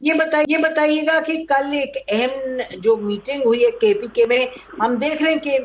یہ بتائیے گا کہ کل ایک اہم جو میٹنگ ہوئی ہے کے پی کے میں، ہم دیکھ رہے ہیں کہ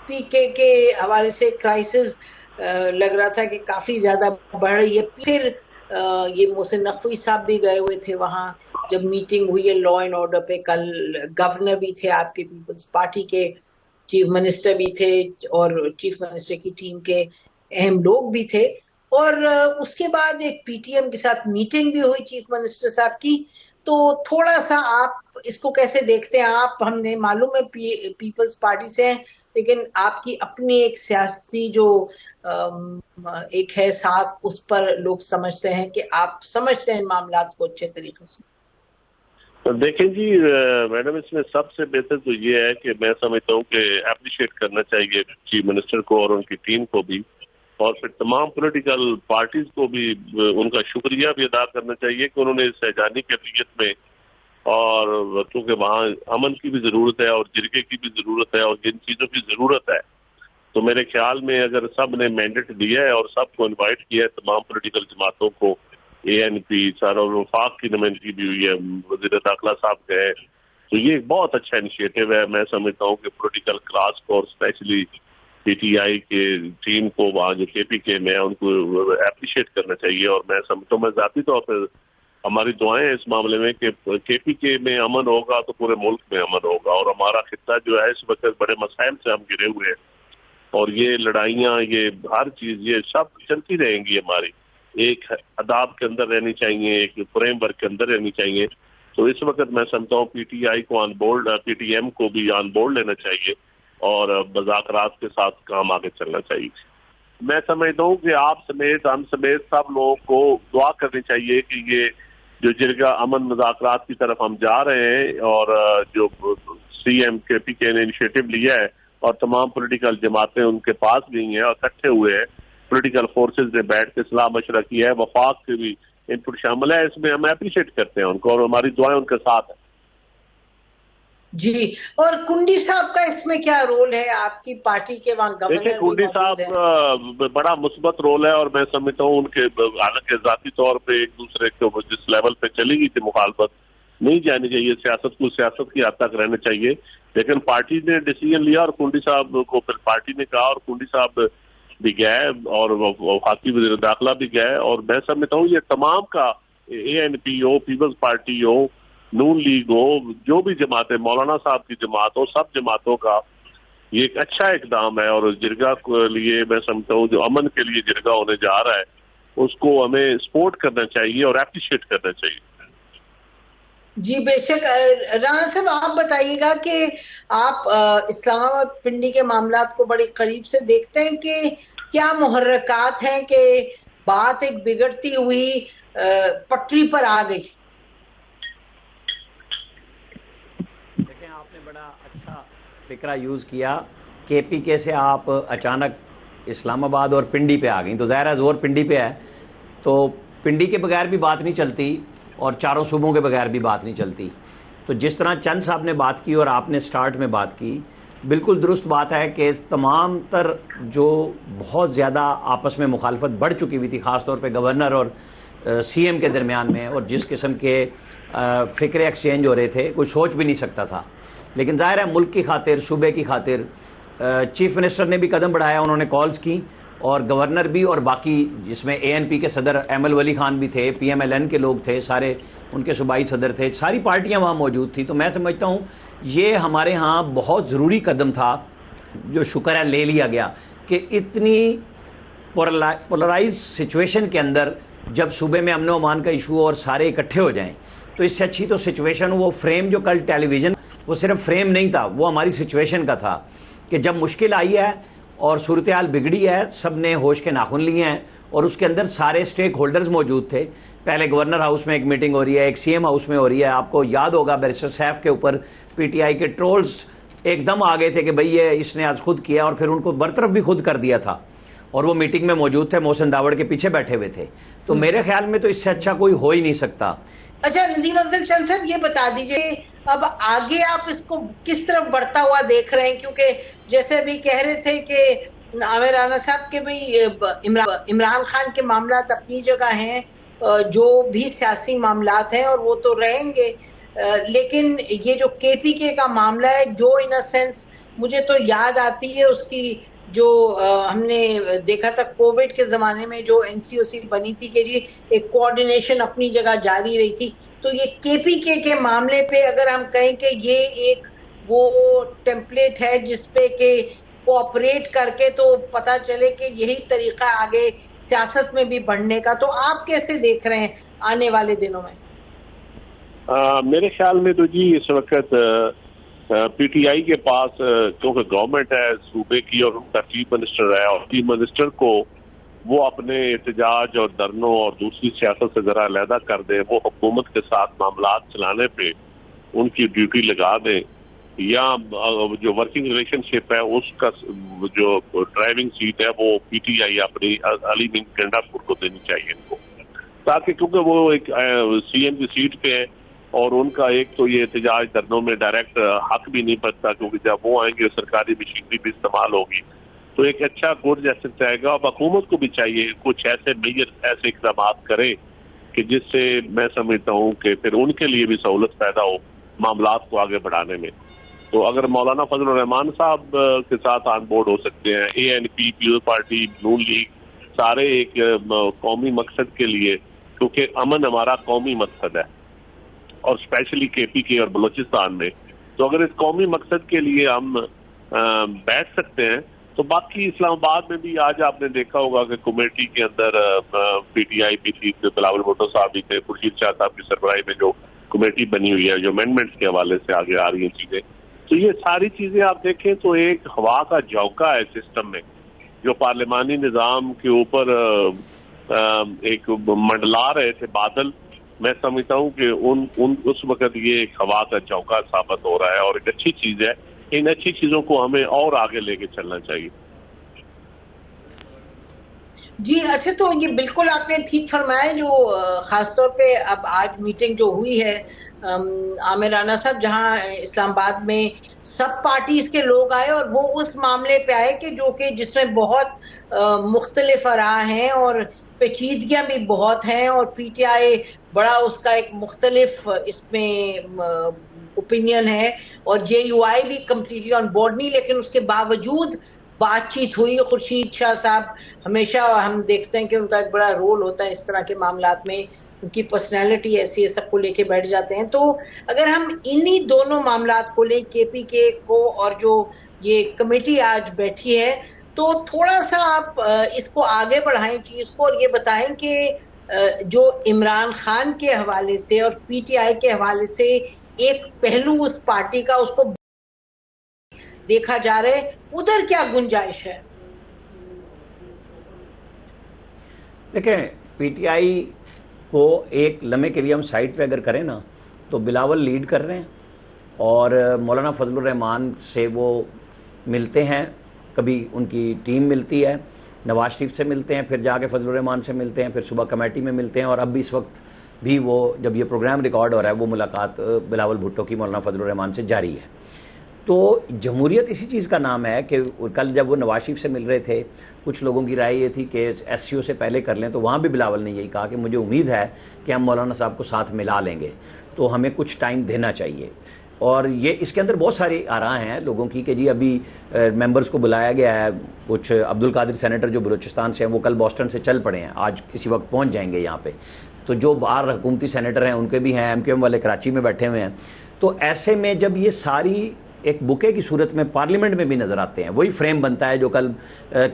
پی کے حوالے سے کرائسس لگ رہا تھا کہ کافی زیادہ بڑھ رہی ہے. پھر یہ محسن نقوی صاحب بھی گئے ہوئے تھے وہاں جب میٹنگ ہوئی ہے لا اینڈ آرڈر پہ. کل گورنر بھی تھے آپ کے پیپلز پارٹی کے، چیف منسٹر بھی تھے اور چیف منسٹر کی ٹیم کے اہم لوگ بھی تھے. اور اس کے بعد ایک پی ٹی ایم کے ساتھ میٹنگ بھی ہوئی چیف منسٹر صاحب کی. تو تھوڑا سا آپ اس کو کیسے دیکھتے ہیں؟ آپ، ہم نے معلوم ہے پیپلز پارٹی سے ہیں، لیکن آپ کی اپنی ایک سیاسی جو ایک ہے ساتھ، اس پر لوگ سمجھتے ہیں کہ آپ سمجھتے ہیں معاملات کو اچھے طریقے سے. دیکھیں جی میڈم، اس میں سب سے بہتر تو یہ ہے کہ میں سمجھتا ہوں کہ اپریشیٹ کرنا چاہیے چیف منسٹر کو اور ان کی ٹیم کو بھی، اور پھر تمام پولیٹیکل پارٹیز کو بھی ان کا شکریہ بھی ادا کرنا چاہیے کہ انہوں نے اس سیجانی کیفیت میں، اور چونکہ وہاں امن کی بھی ضرورت ہے اور جرگے کی بھی ضرورت ہے اور جن چیزوں کی ضرورت ہے، تو میرے خیال میں اگر سب نے مینڈیٹ دیا ہے اور سب کو انوائٹ کیا ہے، تمام پولیٹیکل جماعتوں کو، اے این پی سارا وفاق کی نمائندگی بھی ہوئی ہے، وزیر داخلہ صاحب گئے، تو یہ ایک بہت اچھا انیشیٹو ہے. میں سمجھتا ہوں کہ پولیٹیکل کلاس کو اور اسپیشلی پی ٹی آئی کے ٹیم کو وہاں جو کے پی کے میں ان کو اپریشیٹ کرنا چاہیے. اور میں سمجھتا ہوں، میں ذاتی طور پہ ہماری دعائیں ہیں اس معاملے میں کہ کے پی کے میں امن ہوگا تو پورے ملک میں امن ہوگا. اور ہمارا خطہ جو ہے اس وقت بڑے مسائل سے ہم گرے ہوئے ہیں، اور یہ لڑائیاں، یہ ہر چیز، یہ سب چلتی رہیں گی. ہماری ایک آداب کے اندر رہنی چاہیے، ایک فریم ورک کے اندر رہنی چاہیے. تو اس وقت میں سمجھتا ہوں پی ٹی آئی کو on board, P T M کو بھی آن بورڈ لینا چاہیے اور مذاکرات کے ساتھ کام آگے چلنا چاہیے. میں سمجھتا ہوں کہ آپ سمیت، ہم سمیت سب لوگوں کو دعا کرنی چاہیے کہ یہ جو جرگہ امن مذاکرات کی طرف ہم جا رہے ہیں، اور جو سی ایم کے پی کے نے انیشیٹو لیا ہے اور تمام پولیٹیکل جماعتیں ان کے پاس گئی ہیں اور اکٹھے ہوئے ہیں، پولیٹیکل فورسز نے بیٹھ کے صلاح مشورہ کیا ہے، وفاق کے بھی انپٹ شامل ہے، اس میں ہم اپریشیٹ کرتے ہیں ان کو اور ہماری دعائیں ان کے ساتھ ہیں. جی، اور کنڈی صاحب کا اس میں کیا رول ہے؟ آپ کی پارٹی کے وہاں دیکھیں، گورنر بھی کنڈی موجود ہیں. صاحب بڑا مثبت رول ہے، اور میں سمجھتا ہوں ان کے حالانکہ ذاتی طور پہ ایک دوسرے کے جس لیول پہ چلی گئی تھی مخالفت، نہیں جانی چاہیے، سیاست کو سیاست کی حد تک رہنا چاہیے، لیکن پارٹی نے ڈیسیژن لیا اور کنڈی صاحب کو پھر پارٹی نے کہا، اور کنڈی صاحب بھی گئے اور وفاقی وزیر داخلہ بھی گئے. اور میں سمجھتا ہوں یہ تمام کا، اے این پی ہو، پیپلز پارٹی ہو، نون لیگ ہو، جو بھی جماعتیں، مولانا صاحب کی جماعت ہو، سب جماعتوں کا یہ ایک اچھا اقدام ہے. اور جرگہ کے لیے میں سمجھتا ہوں جو امن کے لیے جرگہ ہونے جا رہا ہے اس کو ہمیں سپورٹ کرنا چاہیے اور اپریشیٹ کرنا چاہیے. جی بے شک. رانا صاحب آپ بتائیے گا کہ آپ اسلام آباد پنڈی کے معاملات کو بڑی قریب سے دیکھتے ہیں کہ کیا محرکات ہیں کہ بات ایک بگڑتی ہوئی پٹری پر آ گئی؟ دیکھیں، آپ نے بڑا اچھا فکرہ یوز کیا. کے پی کے سے آپ اچانک اسلام آباد اور پنڈی پہ آ گئیں، تو ظاہر ہے زور پنڈی پہ ہے، تو پنڈی کے بغیر بھی بات نہیں چلتی اور چاروں صوبوں کے بغیر بھی بات نہیں چلتی. تو جس طرح چند صاحب نے بات کی اور آپ نے سٹارٹ میں بات کی، بالکل درست بات ہے کہ تمام تر جو بہت زیادہ آپس میں مخالفت بڑھ چکی ہوئی تھی، خاص طور پہ گورنر اور سی ایم کے درمیان میں، اور جس قسم کے فکر ایکسچینج ہو رہے تھے کوئی سوچ بھی نہیں سکتا تھا. لیکن ظاہر ہے ملک کی خاطر، صوبے کی خاطر چیف منسٹر نے بھی قدم بڑھایا، انہوں نے کالز کی، اور گورنر بھی، اور باقی جس میں اے این پی کے صدر احمد ولی خان بھی تھے، پی ایم ایل این کے لوگ تھے، سارے ان کے صوبائی صدر تھے، ساری پارٹیاں وہاں موجود تھیں. تو میں سمجھتا ہوں یہ ہمارے ہاں بہت ضروری قدم تھا جو شکر ہے لے لیا گیا، کہ اتنی پولرائز سچویشن کے اندر جب صوبے میں امن و امان کا ایشو اور سارے اکٹھے ہو جائیں، تو اس سے اچھی تو سچویشن، وہ فریم جو کل ٹیلی ویژن، وہ صرف فریم نہیں تھا، وہ ہماری سچویشن کا تھا کہ جب مشکل آئی ہے اور صورتحال بگڑی ہے، سب نے ہوش کے ناخن لیے ہیں، اور اس کے اندر سارے سٹیک ہولڈرز موجود تھے. پہلے گورنر ہاؤس میں ایک میٹنگ ہو رہی ہے، ایک سی ایم ہاؤس میں ہو رہی ہے. آپ کو یاد ہوگا بیرسٹر سیف کے اوپر پی ٹی آئی کے ٹرولز ایک دم آ گئے تھے کہ بھئی یہ اس نے آج خود کیا، اور پھر ان کو برطرف بھی خود کر دیا تھا، اور وہ میٹنگ میں موجود تھے، محسن داوڑ کے پیچھے بیٹھے ہوئے تھے. تو میرے خیال میں تو اس سے اچھا کوئی ہو ہی نہیں سکتا. اچھا ندیم افضل چند صاحب یہ بتا دیجئے اب آگے آپ اس کو کس طرف بڑھتا ہوا دیکھ رہے ہیں؟ کیونکہ جیسے ابھی کہہ رہے تھے کہ عامر رانا صاحب کے بھی عمران خان کے معاملات اپنی جگہ ہیں، جو بھی سیاسی معاملات ہیں اور وہ تو رہیں گے، لیکن یہ جو کے پی کے کا معاملہ ہے، جو ان اے سینس مجھے تو یاد آتی ہے اس کی جو ہم نے دیکھا تھا کووڈ کے زمانے میں جو این سی او سی بنی تھی کہ جی ایک کوآرڈینیشن اپنی جگہ جاری رہی تھی، تو یہ کے پی کے معاملے پہ اگر ہم کہیں کہ یہ ایک وہ ٹیمپلیٹ ہے جس پہ کہ کوآپریٹ کر کے تو پتہ چلے کہ یہی طریقہ آگے سیاست میں بھی بڑھنے کا، تو آپ کیسے دیکھ رہے ہیں آنے والے دنوں میں؟ میرے خیال میں تو جی اس وقت پی ٹی آئی کے پاس کیونکہ گورنمنٹ ہے صوبے کی اور ان کا چیف منسٹر ہے، اور چیف منسٹر کو وہ اپنے احتجاج اور دھرنوں اور دوسری سیاست سے ذرا علیحدہ کر دیں، وہ حکومت کے ساتھ معاملات چلانے پہ ان کی ڈیوٹی لگا دیں، یا جو ورکنگ ریلیشن شپ ہے اس کا جو ڈرائیونگ سیٹ ہے وہ پی ٹی آئی اپنی علی مین گنڈا پور کو دینی چاہیے ان کو، تاکہ کیونکہ وہ ایک سی ایم کی سیٹ پہ ہے اور ان کا ایک تو یہ احتجاج دھرنوں میں ڈائریکٹ حق بھی نہیں بچتا، کیونکہ جب وہ آئیں گے سرکاری مشینری بھی استعمال ہوگی تو ایک اچھا گڈ جیسے جائے گا۔ اب حکومت کو بھی چاہیے کچھ ایسے میجر ایسے اقدامات کرے کہ جس سے میں سمجھتا ہوں کہ پھر ان کے لیے بھی سہولت پیدا ہو معاملات کو آگے بڑھانے میں۔ تو اگر مولانا فضل الرحمان صاحب کے ساتھ آن بورڈ ہو سکتے ہیں، اے این پی، پیپلز پارٹی، نون لیگ، سارے ایک قومی مقصد کے لیے، کیونکہ امن ہمارا قومی مقصد ہے اور اسپیشلی کے پی کے اور بلوچستان میں، تو اگر اس قومی مقصد کے لیے ہم بیٹھ سکتے ہیں تو باقی اسلام آباد میں بھی آج آپ نے دیکھا ہوگا کہ کمیٹی کے اندر پی ٹی آئی پی تھی، بلاول بھٹو صاحب بھی تھے، خورشید شاہ صاحب کی سربراہی میں جو کمیٹی بنی ہوئی ہے جو امینڈمنٹس کے حوالے سے آگے آ رہی ہیں چیزیں، تو یہ ساری چیزیں آپ دیکھیں تو ایک ہوا کا جھونکا ہے سسٹم میں جو پارلیمانی نظام کے اوپر ایک منڈلا رہے تھے بادل۔ میں سمجھتا ہوں کہ اس وقت یہ ایک ہوا کا جھونکا ثابت ہو رہا ہے اور ایک اچھی چیز ہے، ان اچھی چیزوں کو ہمیں اور آگے لے کے چلنا چاہیے۔ جی اچھا، تو یہ بالکل آپ نے ٹھیک فرمایا، جو خاص طور پہ اب آج میٹنگ جو ہوئی ہے عامر رانا صاحب، جہاں اسلام آباد میں سب پارٹیز کے لوگ آئے اور وہ اس معاملے پہ آئے کہ جو کہ جس میں بہت مختلف آراء ہیں اور پیچیدگیاں بھی بہت ہیں، اور پی ٹی آئی بڑا اس کا ایک مختلف اس میں اوپینین ہے، اور جے یو آئی بھی کمپلیٹلی آن بورڈ نہیں، لیکن اس کے باوجود بات چیت ہوئی۔ خورشید شاہ صاحب ہمیشہ ہم دیکھتے ہیں کہ ان کا ایک بڑا رول ہوتا ہے اس طرح کے معاملات میں، ان کی پرسنالٹی ایسی ہے، سب کو لے کے بیٹھ جاتے ہیں۔ تو اگر ہم انہی دونوں معاملات کو لیں، کے پی کے کو اور جو یہ کمیٹی آج بیٹھی ہے، تو تھوڑا سا آپ اس کو آگے بڑھائیں چیز کو، اور یہ بتائیں کہ جو عمران خان کے حوالے سے اور پی ٹی آئی کے حوالے سے ایک پہلو اس پارٹی کا اس کو دیکھا جا رہا ہے، ادھر کیا گنجائش ہے؟ دیکھیں، پی ٹی آئی کو ایک لمحے کے لیے ہم سائٹ پہ اگر کریں نا تو بلاول لیڈ کر رہے ہیں اور مولانا فضل الرحمان سے وہ ملتے ہیں، کبھی ان کی ٹیم ملتی ہے، نواز شریف سے ملتے ہیں، پھر جا کے فضل الرحمان سے ملتے ہیں، پھر صبح کمیٹی میں ملتے ہیں، اور اب بھی اس وقت بھی وہ جب یہ پروگرام ریکارڈ ہو رہا ہے وہ ملاقات بلاول بھٹو کی مولانا فضل الرحمان سے جاری ہے۔ تو جمہوریت اسی چیز کا نام ہے کہ کل جب وہ نواز شریف سے مل رہے تھے، کچھ لوگوں کی رائے یہ تھی کہ ایس سی او سے پہلے کر لیں، تو وہاں بھی بلاول نے یہی کہا کہ مجھے امید ہے کہ ہم مولانا صاحب کو ساتھ ملا لیں گے، تو ہمیں کچھ ٹائم دینا چاہیے۔ اور یہ اس کے اندر بہت ساری آراء ہیں لوگوں کی کہ جی ابھی ممبرز کو بلایا گیا ہے، کچھ عبد القادر سینیٹر جو بلوچستان سے ہیں وہ کل بوسٹن سے چل پڑے ہیں، آج کسی وقت پہنچ جائیں گے یہاں پہ، تو جو باہر حکومتی سینیٹر ہیں ان کے بھی ہیں، ایم کیو ایم والے کراچی میں بیٹھے ہوئے ہیں۔ تو ایسے میں جب یہ ساری ایک بکے کی صورت میں پارلیمنٹ میں بھی نظر آتے ہیں، وہی فریم بنتا ہے جو کل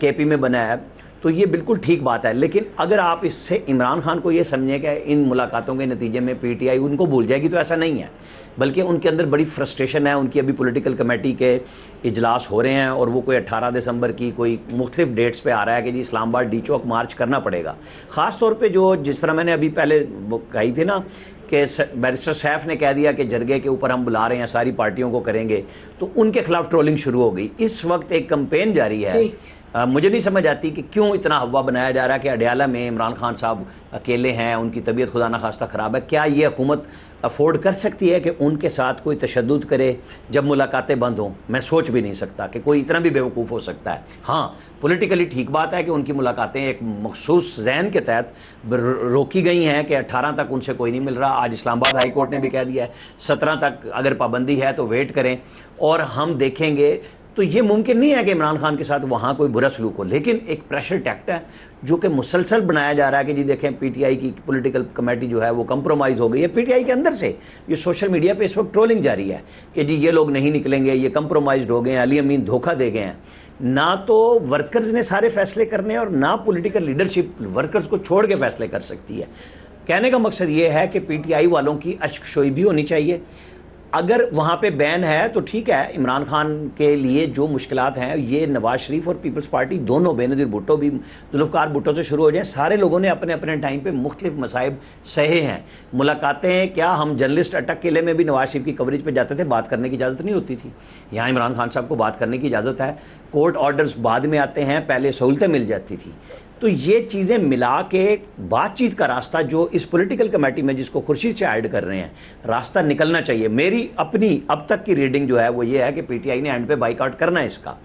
کے پی میں بنا ہے، تو یہ بالکل ٹھیک بات ہے۔ لیکن اگر آپ اس سے عمران خان کو یہ سمجھیں کہ ان ملاقاتوں کے نتیجے میں پی ٹی آئی ان کو بھول جائے گی، تو ایسا نہیں ہے، بلکہ ان کے اندر بڑی فرسٹریشن ہے۔ ان کی ابھی پولیٹیکل کمیٹی کے اجلاس ہو رہے ہیں اور وہ کوئی 18 دسمبر کی کوئی مختلف ڈیٹس پہ آ رہا ہے کہ جی اسلام آباد ڈی چوک مارچ کرنا پڑے گا، خاص طور پہ جو جس طرح میں نے ابھی پہلے کہی تھی نا کہ بیرسٹر سیف نے کہہ دیا کہ جرگے کے اوپر ہم بلا رہے ہیں، ساری پارٹیوں کو کریں گے، تو ان کے خلاف ٹرولنگ شروع ہو گئی۔ اس وقت ایک کمپین جاری ہے مجھے نہیں سمجھ آتی کہ کیوں اتنا ہوا بنایا جا رہا ہے کہ اڈیالہ میں عمران خان صاحب اکیلے ہیں, ان کی طبیعت خدا نخواستہ خراب ہے. کیا یہ حکومت افورڈ کر سکتی ہے کہ ان کے ساتھ کوئی تشدد کرے جب ملاقاتیں بند ہوں؟ میں سوچ بھی نہیں سکتا کہ کوئی اتنا بھی بیوقوف ہو سکتا ہے. ہاں پولیٹیکلی ٹھیک بات ہے کہ ان کی ملاقاتیں ایک مخصوص ذہن کے تحت روکی گئی ہیں کہ 18 تک ان سے کوئی نہیں مل رہا. آج اسلام آباد ہائی کورٹ نے بھی کہہ دیا ہے 17 تک اگر پابندی ہے تو ویٹ کریں اور ہم دیکھیں گے. تو یہ ممکن نہیں ہے کہ عمران خان کے ساتھ وہاں کوئی برا سلوک ہو, لیکن ایک پریشر ٹیکٹ ہے جو کہ مسلسل بنایا جا رہا ہے کہ جی دیکھیں پی ٹی آئی کی پولیٹیکل کمیٹی جو ہے وہ کمپرومائز ہو گئی ہے. پی ٹی آئی کے اندر سے یہ سوشل میڈیا پہ اس وقت ٹرولنگ جاری ہے کہ جی یہ لوگ نہیں نکلیں گے, یہ کمپرومائزڈ ہو گئے ہیں, علی امین دھوکہ دے گئے ہیں. نہ تو ورکرز نے سارے فیصلے کرنے اور نہ پولیٹیکل لیڈرشپ ورکرز کو چھوڑ کے فیصلے کر سکتی ہے. کہنے کا مقصد یہ ہے کہ پی ٹی آئی والوں کی اشک شوئی بھی ہونی چاہیے. اگر وہاں پہ بین ہے تو ٹھیک ہے, عمران خان کے لیے جو مشکلات ہیں یہ نواز شریف اور پیپلز پارٹی دونوں, بینظیر بھٹو بھی ذوالفقار بھٹو سے شروع ہو جائیں, سارے لوگوں نے اپنے اپنے ٹائم پہ مختلف مصائب سہے ہیں. ملاقاتیں کیا ہم جرنلسٹ اٹک قلعے میں بھی نواز شریف کی کوریج پہ جاتے تھے, بات کرنے کی اجازت نہیں ہوتی تھی. یہاں عمران خان صاحب کو بات کرنے کی اجازت ہے. کورٹ آرڈرز بعد میں آتے ہیں, پہلے سہولتیں مل جاتی تھی. تو یہ چیزیں ملا کے بات چیت کا راستہ جو اس پولیٹیکل کمیٹی میں جس کو خورشید سے ایڈ کر رہے ہیں راستہ نکلنا چاہیے. میری اپنی اب تک کی ریڈنگ جو ہے وہ یہ ہے کہ پی ٹی آئی نے اینڈ پہ بائیکاٹ کرنا ہے اس کا.